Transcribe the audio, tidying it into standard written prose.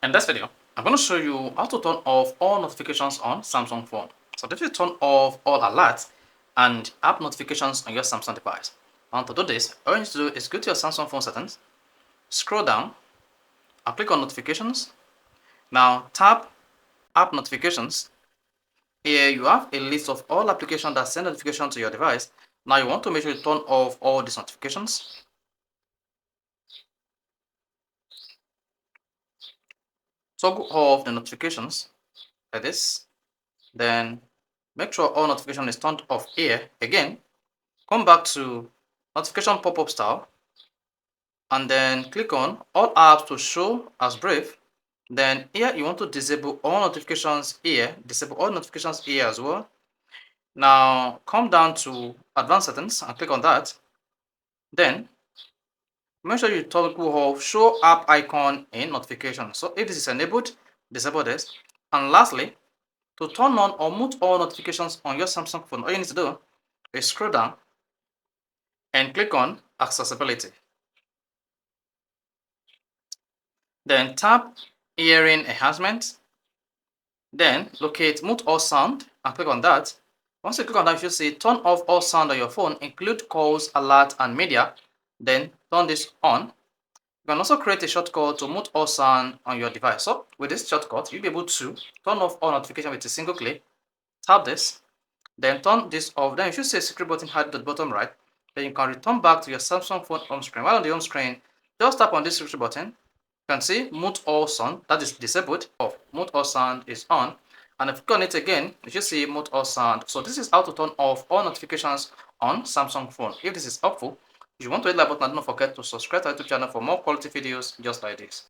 In this video, I'm going to show you how to turn off all notifications on Samsung phone. So this will turn off all alerts and app notifications on your Samsung device. And to do this, all you need to do is go to your Samsung phone settings, scroll down, and click on notifications. Now tap app notifications. Here you have a list of all applications that send notifications to your device. Now you want to make sure you turn off all these notifications. Toggle off the notifications like this. Then make sure all notification is turned off here. Again, come back to notification pop-up style and then click on all apps to show as brief. Then here you want to disable all notifications here, disable all notifications here as well. Now come down to advanced settings and click on that. Then make sure you toggle off show app icon in notification. So if this is enabled, disable this. And lastly, to turn on or mute all notifications on your Samsung phone, all you need to do is scroll down and click on accessibility. Then tap hearing enhancement. Then locate mute all sound and click on that. Once you click on that, you should see turn off all sound on your phone, include calls, alert, and media. Then turn this on. You can also create a shortcut to mute all sound on your device. So with this shortcut, you'll be able to turn off all notifications with a single click. Tap this, then turn this off. Then you should see a secret button hidden at the bottom right. Then you can return back to your Samsung phone home screen. While on the home screen, just tap on this secret button. You can see mute all sound, that is disabled. Off. Mute all sound is on. And if you click on it again, you should see mute all sound. So this is how to turn off all notifications on Samsung phone. If this is helpful, if you want to hit the like button, don't forget to subscribe to our YouTube channel for more quality videos just like this.